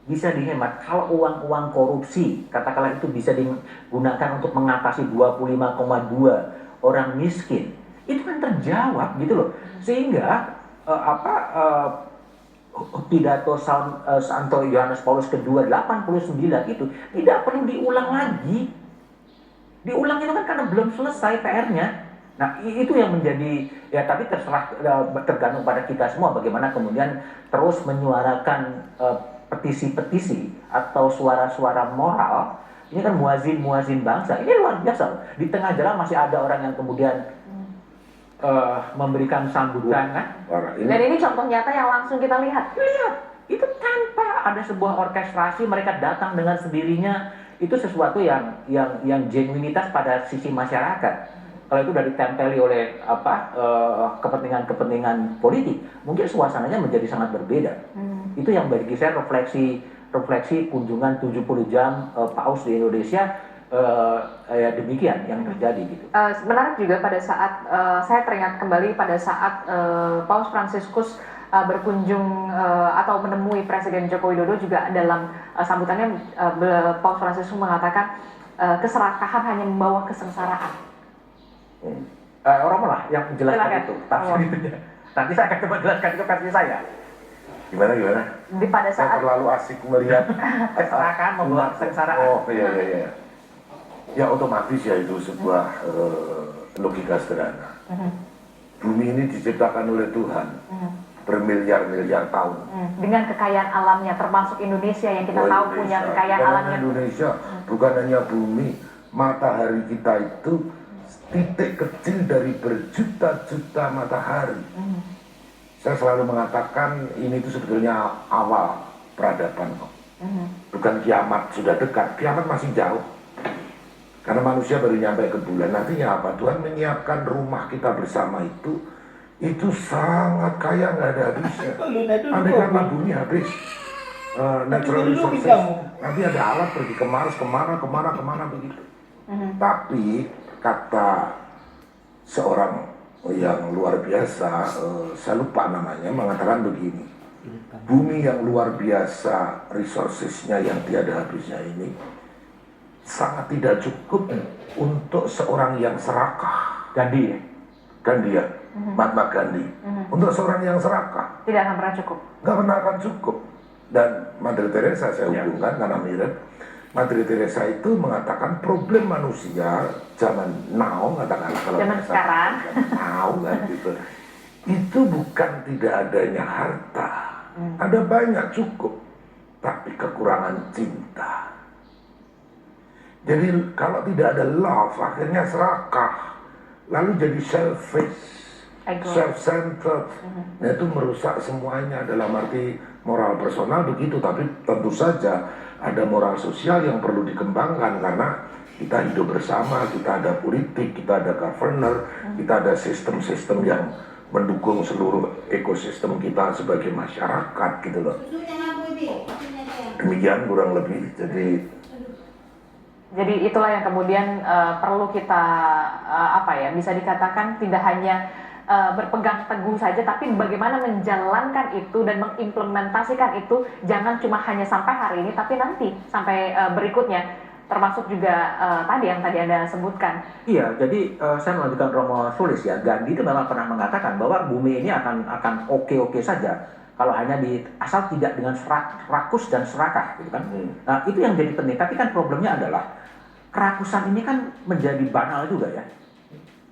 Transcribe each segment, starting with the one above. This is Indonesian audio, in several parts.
bisa dihemat. Kalau uang-uang korupsi, katakanlah itu bisa digunakan untuk mengatasi 25,2 orang miskin, itu kan terjawab gitu loh. Sehingga pidato Santo Yohanes Paulus kedua 89 itu tidak perlu diulang lagi. Diulang itu kan karena belum selesai PR-nya. Nah, itu yang menjadi, ya tapi terserah, tergantung pada kita semua bagaimana kemudian terus menyuarakan petisi-petisi atau suara-suara moral. Ini kan muazin-muazin bangsa, ini luar biasa. Di tengah jalan masih ada orang yang kemudian memberikan sambutan. Dan ini contoh nyata yang langsung kita lihat. Lihat, itu tanpa ada sebuah orkestrasi, mereka datang dengan sendirinya. Itu sesuatu yang genuinitas pada sisi masyarakat. Kalau itu dari ditempeli oleh kepentingan politik, mungkin suasananya menjadi sangat berbeda. Itu yang bagi saya refleksi kunjungan 70 jam Paus di Indonesia. Ya demikian yang terjadi gitu. Menarik juga pada saat saya teringat kembali pada saat Paus Fransiskus berkunjung atau menemui Presiden Joko Widodo, juga dalam sambutannya Paus Fransiskus mengatakan keserakahan hanya membawa kesengsaraan. Orang malah yang menjelaskan itu tafsirnya. Nanti saya akan coba jelaskan itu versi saya. Gimana? Pada saat saya terlalu asik melihat keserakahan membawa kesengsaraan. Oh iya. Ya otomatis ya itu sebuah logika sederhana. Bumi ini diciptakan oleh Tuhan bermiliar-miliar tahun. Dengan kekayaan alamnya, termasuk Indonesia yang kita tahu punya kekayaan alamnya. Indonesia bukan hanya bumi, matahari kita itu titik kecil dari berjuta-juta matahari. Saya selalu mengatakan ini itu sebetulnya awal peradaban kok. Bukan kiamat sudah dekat, kiamat masih jauh. Karena manusia baru nyampe ke bulan. Nantinya apa? Tuhan menyiapkan rumah kita bersama itu sangat kaya, nggak ada habisnya. Andai karena bumi habis natural resources, nanti ada alat pergi ke Mars, kemana begitu. Tapi kata seorang yang luar biasa, saya lupa namanya, mengatakan begini: bumi yang luar biasa resourcesnya yang tiada habisnya ini sangat tidak cukup untuk seorang yang serakah. Gandhi ya, Mahatma Gandhi. Untuk seorang yang serakah tidak akan pernah cukup. Nggak pernah akan cukup. Dan Mother Teresa saya hubungkan karena mirip. Mother Teresa itu mengatakan problem manusia zaman now, katakanlah kalau zaman sekarang, now kan gitu, itu bukan tidak adanya harta, ada banyak cukup, tapi kekurangan cinta. Jadi kalau tidak ada love, akhirnya serakah, lalu jadi selfish, self-centered. Nah, itu merusak semuanya dalam arti moral personal begitu. Tapi tentu saja ada moral sosial yang perlu dikembangkan karena kita hidup bersama, kita ada politik, kita ada governor, kita ada sistem-sistem yang mendukung seluruh ekosistem kita sebagai masyarakat gitu loh. Demikian kurang lebih. Jadi itulah yang kemudian perlu kita bisa dikatakan tidak hanya berpegang teguh saja, tapi bagaimana menjalankan itu dan mengimplementasikan itu, jangan cuma hanya sampai hari ini, tapi nanti sampai berikutnya, termasuk juga tadi yang tadi Anda sebutkan. Iya, jadi saya melanjutkan Romo Sulis ya. Gandhi itu memang pernah mengatakan bahwa bumi ini akan oke-oke saja kalau hanya asal tidak dengan rakus dan serakah gitu kan. Nah, itu yang jadi penting. Tapi kan problemnya adalah kerakusan ini kan menjadi banal juga ya.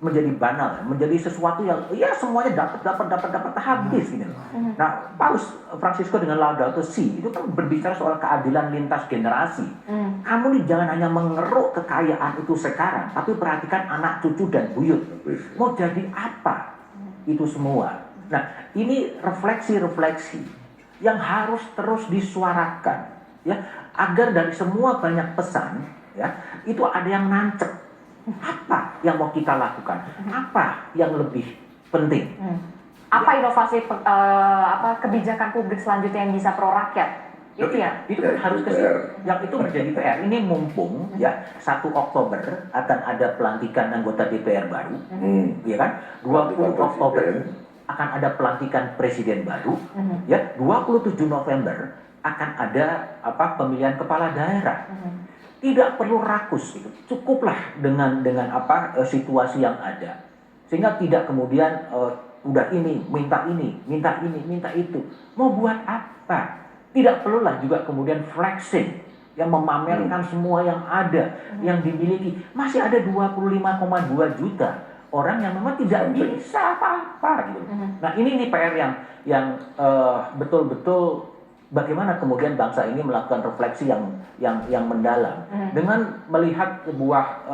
Menjadi banal, menjadi sesuatu yang ya semuanya dapat habis gitu. Nah, Paus Fransiskus dengan Laudato Si itu kan berbicara soal keadilan lintas generasi. Kamu nih jangan hanya mengeruk kekayaan itu sekarang, tapi perhatikan anak cucu dan buyut. Mau jadi apa itu semua? Nah, ini refleksi yang harus terus disuarakan ya, agar dari semua banyak pesan ya, itu ada yang nancep. Apa yang mau kita lakukan? Apa yang lebih penting? Apa inovasi kebijakan publik selanjutnya yang bisa pro rakyat? Itu kan harus yang itu menjadi PR. Ini mumpung ya 1 Oktober akan ada pelantikan anggota DPR baru, ya kan? 20 Oktober akan ada pelantikan presiden baru, ya. 27 November akan ada pemilihan kepala daerah. Tidak perlu rakus, gitu. Cukuplah dengan situasi yang ada, sehingga tidak kemudian udah minta itu. Mau buat apa? Tidak perlulah juga kemudian flexing, yang memamerkan semua yang ada, yang dimiliki. Masih ada 25,2 juta orang yang memang tidak bisa apa-apa, gitu. Nah, ini PR yang betul-betul bagaimana kemudian bangsa ini melakukan refleksi yang mendalam dengan melihat sebuah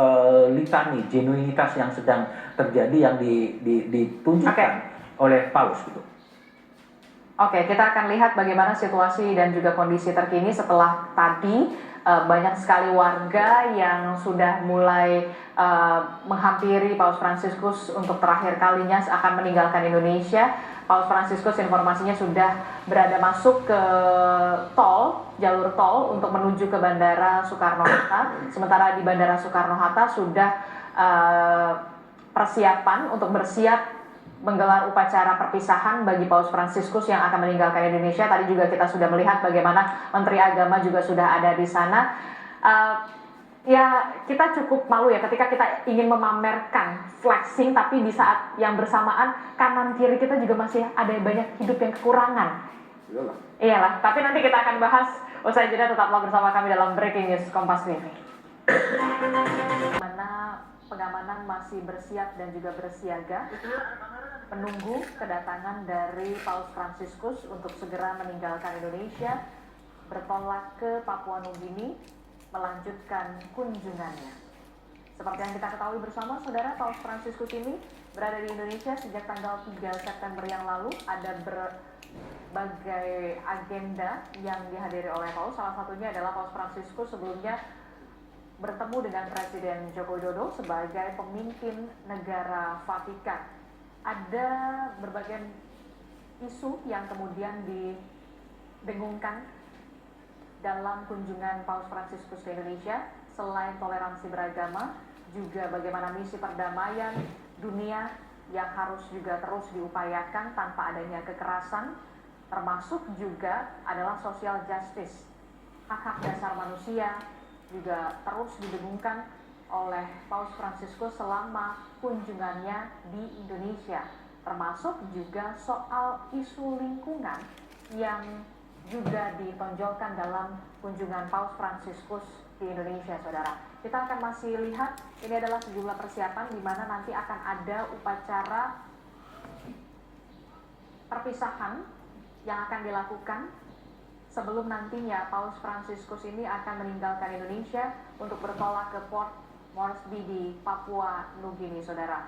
litani genuinitas yang sedang terjadi yang ditunjukkan oleh Paus, gitu. Oke, kita akan lihat bagaimana situasi dan juga kondisi terkini setelah tadi banyak sekali warga yang sudah mulai menghampiri Paus Fransiskus untuk terakhir kalinya akan meninggalkan Indonesia. Paus Fransiskus informasinya sudah berada masuk ke jalur tol untuk menuju ke Bandara Soekarno-Hatta. Sementara di Bandara Soekarno-Hatta sudah persiapan untuk bersiap menggelar upacara perpisahan bagi Paus Fransiskus yang akan meninggalkan Indonesia. Tadi juga kita sudah melihat bagaimana Menteri Agama juga sudah ada di sana. Ya, kita cukup malu ya ketika kita ingin memamerkan flexing, tapi di saat yang bersamaan kanan kiri kita juga masih ada banyak hidup yang kekurangan. Iyalah, tapi nanti kita akan bahas usai jeda. Tetaplah bersama kami dalam Breaking News Kompas TV. Mana pengamanan masih bersiap dan juga bersiaga menunggu kedatangan dari Paus Fransiskus untuk segera meninggalkan Indonesia, bertolak ke Papua Nugini, melanjutkan kunjungannya. Seperti yang kita ketahui bersama, saudara, Paus Fransiskus ini berada di Indonesia sejak tanggal 3 September yang lalu. Ada berbagai agenda yang dihadiri oleh Paus. Salah satunya adalah Paus Fransiskus sebelumnya bertemu dengan Presiden Joko Widodo sebagai pemimpin negara Vatikan. Ada berbagai isu yang kemudian didengungkan dalam kunjungan Paus Fransiskus ke Indonesia. Selain toleransi beragama, juga bagaimana misi perdamaian dunia yang harus juga terus diupayakan tanpa adanya kekerasan, termasuk juga adalah social justice, hak-hak dasar manusia juga terus didengungkan oleh Paus Fransiskus selama kunjungannya di Indonesia, termasuk juga soal isu lingkungan yang juga ditonjolkan dalam kunjungan Paus Fransiskus di Indonesia, saudara. Kita akan masih lihat, ini adalah sejumlah persiapan di mana nanti akan ada upacara perpisahan yang akan dilakukan sebelum nantinya Paus Fransiskus ini akan meninggalkan Indonesia untuk bertolak ke Port Moresby di Papua Nugini, saudara.